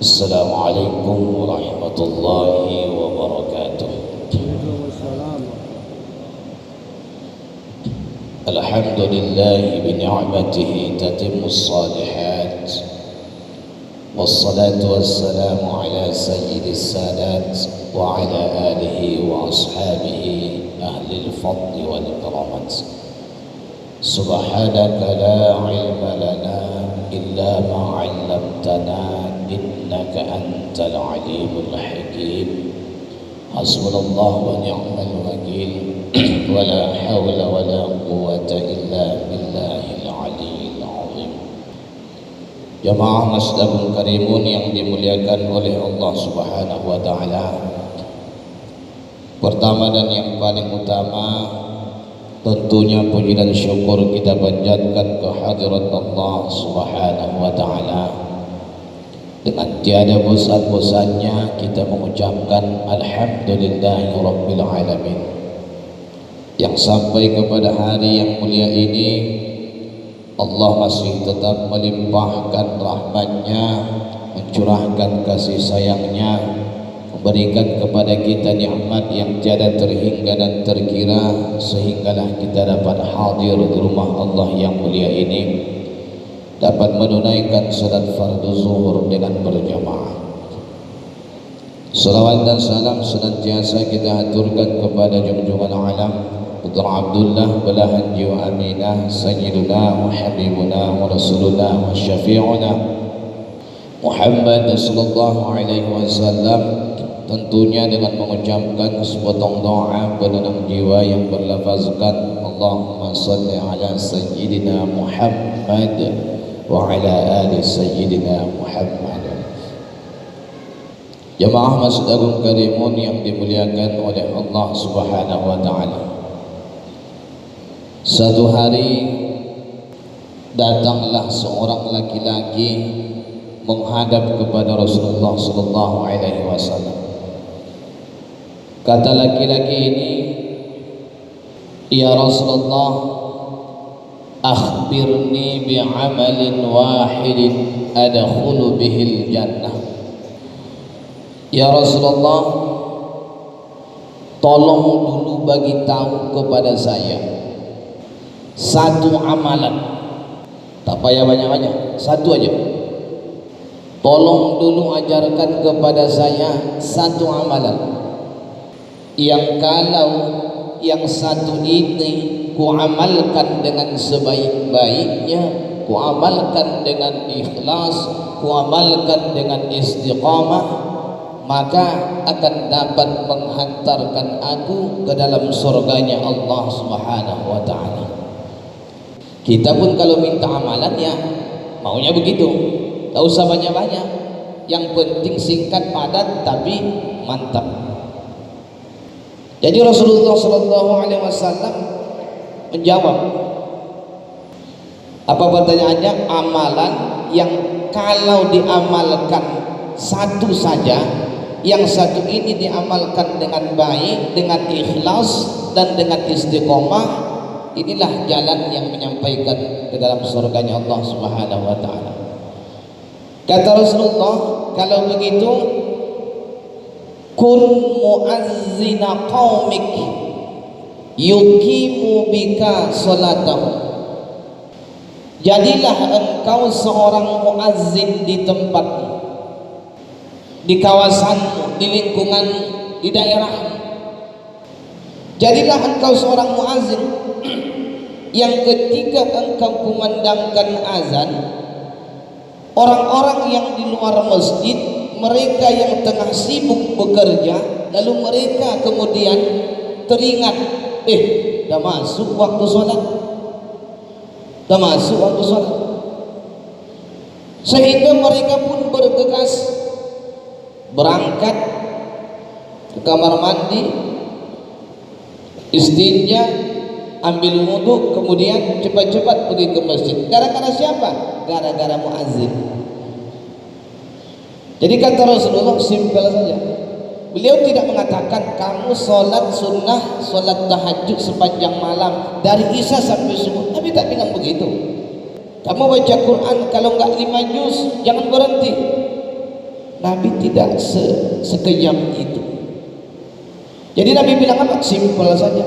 Assalamualaikum warahmatullahi wabarakatuh. Alhamdulillahi bi ni'matihi tatimmus salihat. Wassalatu wassalamu ala sayyidis sadat wa ala alihi wa ashabihi ahli al-fadli wal karamat. Subhanaka la ilma lana illa ma 'allamtana innaka antal alimul hakim. Hasbunallahu wa ni'mal wakil. Wala hawla wala quwwata illa billahil aliyyil azim. Jamaah masjidul karimun yang dimuliakan oleh Allah Subhanahu wa taala. Pertama dan yang paling utama, tentunya puji dan syukur kita panjatkan kehadirat Allah Subhanahu wa taala. Dengan tiada bosan-bosannya kita mengucapkan alhamdulillahi rabbil alamin. Yang sampai kepada hari yang mulia ini Allah masih tetap melimpahkan rahmatnya, mencurahkan kasih sayangnya, memberikan kepada kita nikmat yang tiada terhingga dan terkira, sehinggalah kita dapat hadir di rumah Allah yang mulia ini, dapat menunaikan salat fardu zuhur dengan berjamaah. Salawat dan salam senantiasa kita haturkan kepada junjungan alam Putra Abdullah belahan jiwa aminah Sayyiduna wa Habibuna wa Rasulullah wa Syafi'una Muhammad sallallahu alaihi wasallam, tentunya dengan mengucapkan sepotong doa penenang jiwa yang berlafazkan Allahumma salli ala Sayyidina Muhammad wa ala ali Sayyidina Muhammad. Jamaah Masjid Agung Karimun yang dimuliakan oleh Allah Subhanahu wa taala. Satu hari datanglah seorang laki-laki menghadap kepada Rasulullah sallallahu alaihi wasallam. Kata laki-laki ini, "Ya Rasulullah, akhbirni bi'amalin wahidin adkhulu bihil jannah." Ya Rasulullah, tolong dulu bagi tahu kepada saya satu amalan, tak payah banyak-banyak, satu aja. Tolong dulu ajarkan kepada saya satu amalan yang kalau yang satu ini kuamalkan dengan sebaik-baiknya, kuamalkan dengan ikhlas, kuamalkan dengan istiqamah, maka akan dapat menghantarkan aku ke dalam surganya Allah Subhanahu wa taala. Kita pun kalau minta amalan ya maunya begitu, tak usah banyak-banyak, yang penting singkat padat tapi mantap. Jadi Rasulullah sallallahu alaihi wasallam menjawab, apa pertanyaannya? Amalan yang kalau diamalkan satu saja, yang satu ini diamalkan dengan baik, dengan ikhlas dan dengan istiqomah, inilah jalan yang menyampaikan ke dalam surganya Allah Subhanahu wa taala. Kata Rasulullah, kalau begitu kun muazzina qaumik yuqimu bika salatahum. Jadilah engkau seorang muazzin di tempatmu, di kawasanmu, di lingkunganmu, di daerahmu. Jadilah engkau seorang muazzin yang ketika engkau kumandangkan azan, orang-orang yang di luar masjid, mereka yang tengah sibuk bekerja, lalu mereka kemudian teringat, dah masuk waktu sholat, dah masuk waktu sholat, sehingga mereka pun bergegas berangkat ke kamar mandi, istinja, ambil wudhu, kemudian cepat-cepat pergi ke masjid. Gara-gara siapa? Gara-gara muazzin. Jadi kata Rasulullah simpel saja. Beliau tidak mengatakan kamu sholat sunnah, sholat tahajud sepanjang malam dari isya sampai subuh. Nabi tak bilang begitu. Kamu baca Quran kalau enggak 5 juz jangan berhenti. Nabi tidak sekejam itu. Jadi Nabi bilang apa? Simpel saja.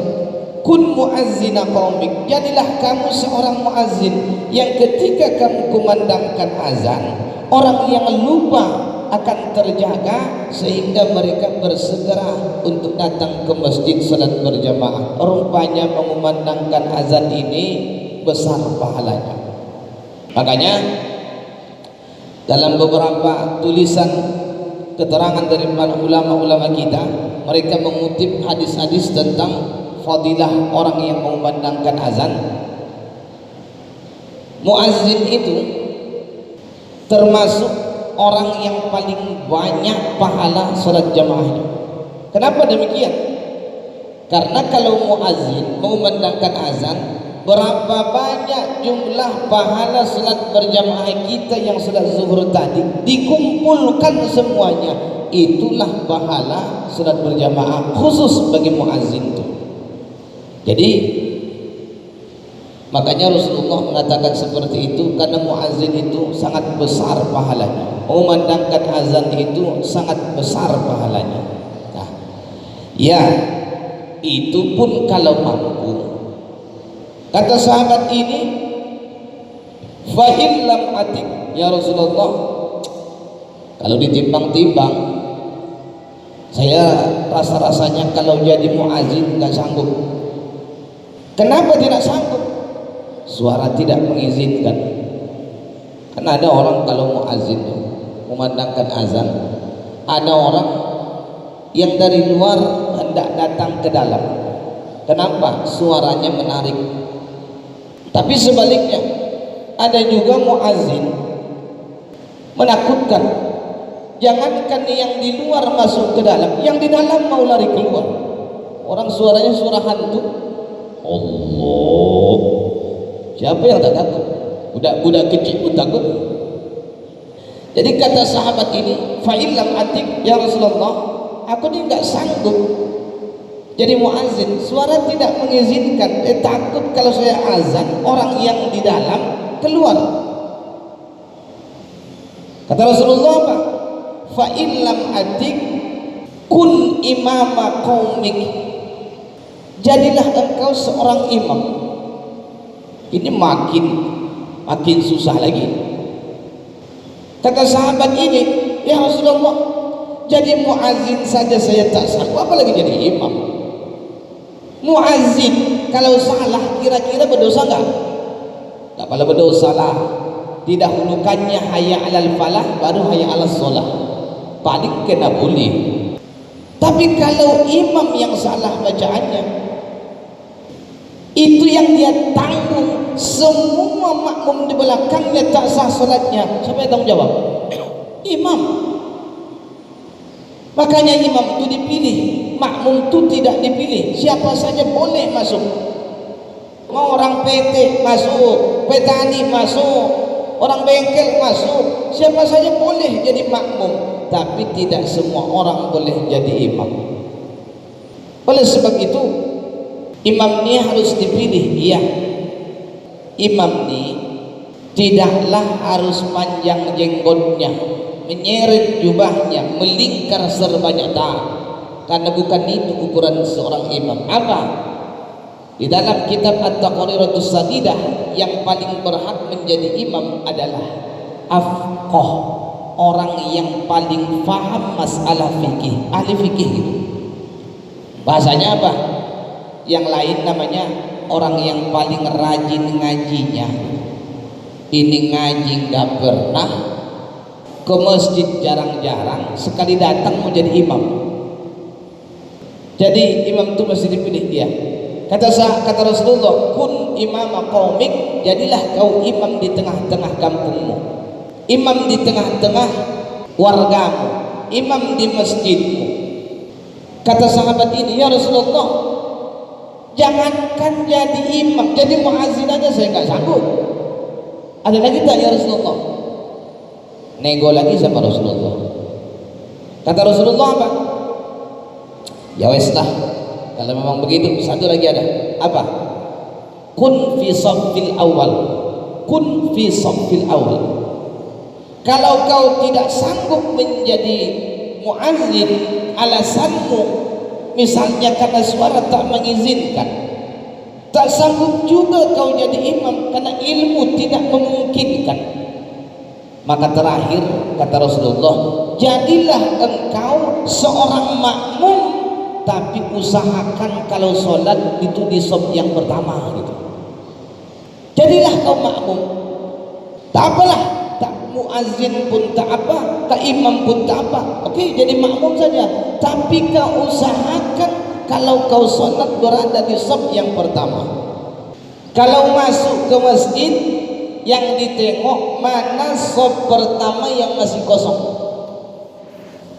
Kun muazzina qaumik, jadilah kamu seorang muazzin yang ketika kamu kumandangkan azan, orang yang lupa akan terjaga sehingga mereka bersegera untuk datang ke masjid salat berjamaah. Rupanya mengumandangkan azan ini besar pahalanya. Makanya dalam beberapa tulisan keterangan dari para ulama-ulama kita, mereka mengutip hadis-hadis tentang fadilah orang yang mengumandangkan azan. Muazzin itu termasuk orang yang paling banyak pahala salat jamaahnya. Kenapa demikian? Karena kalau muazzin mengumandangkan azan, berapa banyak jumlah pahala salat berjamaah kita yang salat zuhur tadi dikumpulkan semuanya, itulah pahala salat berjamaah khusus bagi muazzin itu. Jadi makanya Rasulullah mengatakan seperti itu karena muazzin itu sangat besar pahalanya. Mengumandangkan azan itu sangat besar pahalanya. Nah, ya itu pun kalau mampu. Kata sahabat ini, fa illam atik, ya Rasulullah, kalau ditimbang-timbang saya rasa-rasanya kalau jadi muazzin nggak sanggup. Kenapa tidak sanggup? Suara tidak mengizinkan. Karena ada orang kalau muazzin memandangkan azan, ada orang yang dari luar hendak datang ke dalam. Kenapa? Suaranya menarik. Tapi sebaliknya, ada juga muazzin menakutkan. Jangankan yang di luar masuk ke dalam, yang di dalam mau lari keluar. Orang suaranya suara hantu. Allah, siapa yang tak takut? Budak-budak kecil pun takut. Jadi kata sahabat ini, fa illam atik, ya Rasulullah, aku ni enggak sanggup jadi muazzin, suara tidak mengizinkan, takut kalau saya azan orang yang di dalam keluar. Kata Rasulullah apa? Fa illam atik kun imama qaumik, jadilah engkau seorang imam. Ini makin susah lagi. Kata sahabat ini, ya Rasulullah, jadi muazzin saja saya tak sanggup, apalagi jadi imam. Muazzin kalau salah kira-kira berdosa enggak? Tak pala berdosa lah. Didahulukannya hayya alal falah baru hayya alas solah, paling kena boleh. Tapi kalau imam yang salah bacaannya, itu yang dia tanggung, semua makmum di belakangnya tak sah salatnya, siapa yang tanggung jawab? Imam. Makanya imam itu dipilih, makmum itu tidak dipilih. Siapa saja boleh masuk. Mau orang PT masuk, petani masuk, orang bengkel masuk, siapa saja boleh jadi makmum. Tapi tidak semua orang boleh jadi imam. Oleh sebab itu imam ini harus dipilih. Iya, imam ini tidaklah harus panjang jenggotnya, menyeret jubahnya, melingkar serbanyak tak, karena bukan itu ukuran seorang imam. Apa? Di dalam kitab At-Taqriratus Sadidah, yang paling berhak menjadi imam adalah afqah, orang yang paling faham masalah fikih, ahli fikih gitu. Bahasanya apa? Yang lain namanya orang yang paling rajin ngajinya. Ini ngaji nggak pernah, ke masjid jarang-jarang, sekali datang mau jadi imam. Jadi imam itu mesti dipilih dia. Kata Rasulullah, kun imama qaumik, jadilah kau imam di tengah-tengah kampungmu, imam di tengah-tengah wargamu, imam di masjidmu. Kata sahabat ini, ya Rasulullah, jangankan jadi imam, jadi muazzin aja saya nggak sanggup. Ada lagi tak ya Rasulullah? Nego lagi sama Rasulullah. Kata Rasulullah apa? Ya wes lah, kalau memang begitu. Satu lagi ada apa? Kun fi saffil awal, kun fi saffil awal. Kalau kau tidak sanggup menjadi muazzin, alasanmu misalnya karena suara tak mengizinkan, tak sanggup juga kau jadi imam karena ilmu tidak memungkinkan, maka terakhir kata Rasulullah, jadilah engkau seorang makmum, tapi usahakan kalau sholat itu di shaf yang pertama gitu. Jadilah kau makmum, tak apalah, tak muazzin pun tak apa, tak imam pun tak apa, oke, jadi makmum saja, tapi kau usahakan kalau kau sholat berada di shaf yang pertama. Kalau masuk ke masjid, yang ditengok mana shaf pertama yang masih kosong.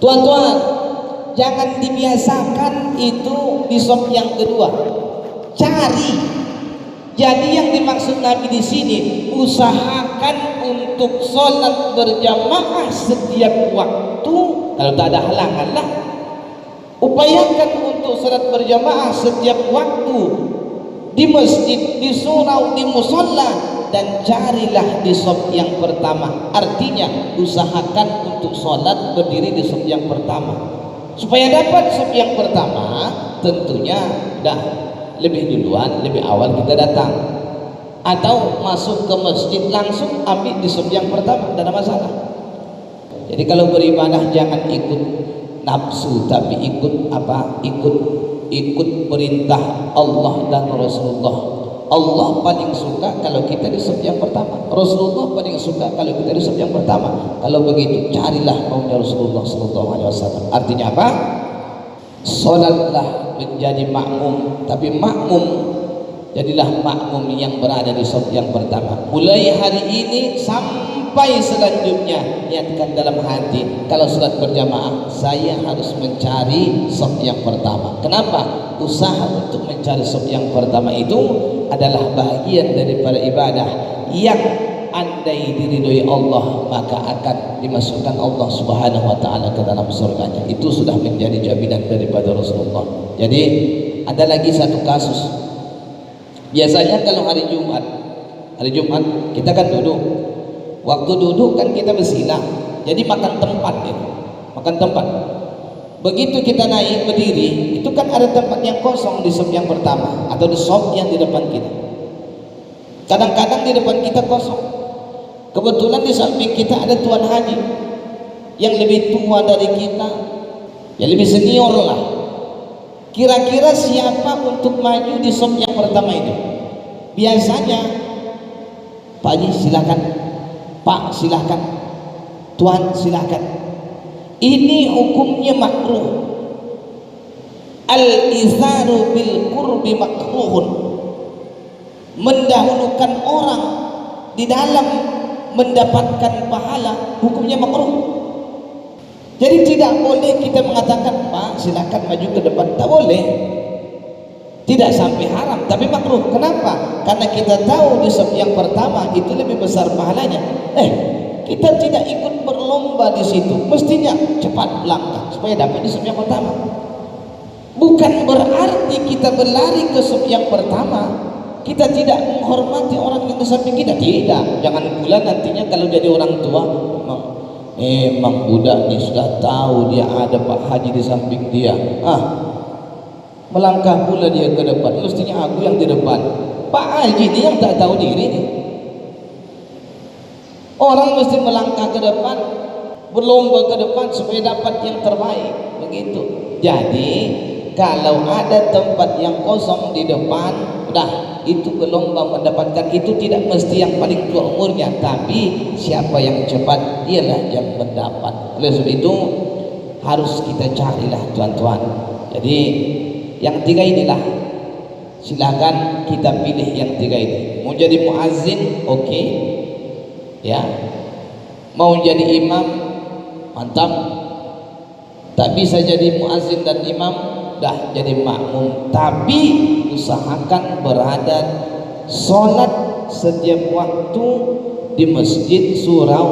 Tuan-tuan, jangan dibiasakan itu di shaf yang kedua, cari. Jadi yang dimaksud Nabi di sini, usahakan untuk sholat berjamaah setiap waktu. Kalau tak ada halangan lah, upayakan untuk sholat berjamaah setiap waktu, di masjid, di surau, di musola, dan carilah di shaf yang pertama. Artinya usahakan untuk sholat berdiri di shaf yang pertama. Supaya dapat shaf yang pertama, tentunya dah lebih duluan, lebih awal kita datang, atau masuk ke masjid langsung ambil di shaf yang pertama, tidak ada masalah. Jadi kalau beribadah jangan ikut nafsu, tapi ikut apa? Ikut perintah Allah dan Rasulullah. Allah paling suka kalau kita di shaf yang pertama, Rasulullah paling suka kalau kita di shaf yang pertama. Kalau begitu carilah maunya Rasulullah SAW. Artinya apa? Sholatlah menjadi makmum, tapi makmum jadilah makmum yang berada di shaf yang pertama. Mulai hari ini sampai selanjutnya, niatkan dalam hati, kalau sholat berjamaah saya harus mencari shaf yang pertama. Kenapa? Usaha untuk mencari shaf yang pertama itu adalah bagian daripada ibadah yang andai diridhoi Allah maka akan dimasukkan Allah Subhanahu wa taala ke dalam surganya. Itu sudah menjadi jaminan daripada Rasulullah. Jadi ada lagi satu kasus. Biasanya kalau hari Jumat kita kan duduk. Waktu duduk kan kita bersilah. Jadi makan tempat gitu. Makan tempat. Begitu kita naik berdiri, itu kan ada tempat yang kosong di shaf yang pertama atau di shaf yang di depan kita. Kadang-kadang di depan kita kosong. Kebetulan di samping kita ada tuan haji yang lebih tua dari kita, yang lebih senior lah. Kira-kira siapa untuk maju di shaf yang pertama itu? Biasanya Pak Haji silakan, Pak silakan, Tuan silakan. Ini hukumnya makruh. Al-izaru bil qurbi makruhun. Mendahulukan orang di dalam mendapatkan pahala hukumnya makruh. Jadi tidak boleh kita mengatakan Pak silakan maju ke depan, tak boleh. Tidak sampai haram, tapi makruh. Kenapa? Karena kita tahu di shaf yang pertama itu lebih besar pahalanya. Kita tidak ikut berlomba di situ. Mestinya cepat langkah supaya dapat di shaf yang pertama. Bukan berarti kita berlari ke shaf yang pertama kita tidak menghormati orang yang di samping kita. Tidak. Jangan pula nantinya kalau jadi orang tua, memang budak ini sudah tahu dia ada Pak Haji di samping dia, melangkah pula dia ke depan. Mestinya aku yang di depan. Pak Haji ini yang tak tahu diri nih. Orang mesti melangkah ke depan, berlomba ke depan supaya dapat yang terbaik. Begitu. Jadi kalau ada tempat yang kosong di depan, udah itu berlomba mendapatkan. Itu tidak mesti yang paling tua umurnya, tapi siapa yang cepat dialah yang mendapat. Oleh sebab itu harus kita carilah tuan-tuan. Jadi yang tiga inilah, silakan kita pilih yang tiga ini. Mau jadi muazzin, oke, ya. Mau jadi imam, mantap. Tak bisa jadi muazzin dan imam, dah jadi makmum. Tapi usahakan berada sholat setiap waktu di masjid, surau,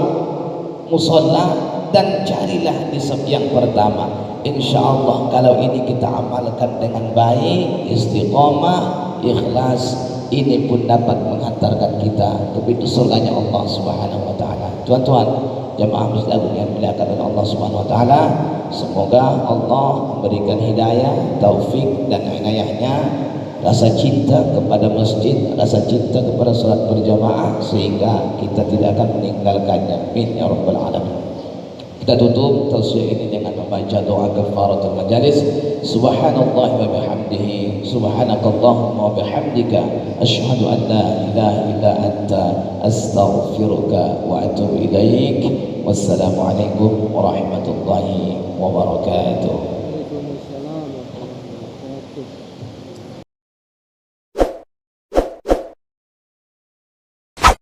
musola, dan carilah di shaf yang pertama. Insya Allah kalau ini kita amalkan dengan baik, istiqomah, ikhlas, ini pun dapat menghantarkan kita ke pintu surganya Allah Subhanahu wa taala. Tuan-tuan, jamaah masjid agung yang dimuliakan oleh Allah Subhanahu wa taala. Semoga Allah memberikan hidayah, taufik dan inayahnya, rasa cinta kepada masjid, rasa cinta kepada salat berjamaah sehingga kita tidak akan meninggalkannya. Amin ya rabbal alamin. Kita tutup tausiah ini dengan membaca doa kafaratul majalis. Subhanallah wa bihamdihi, subhanakallahumma wa bihamdika, asyhadu an la ilaha illa anta, astaghfiruka wa atubu ilaik. Wassalamualaikum warahmatullahi wabarakatuh.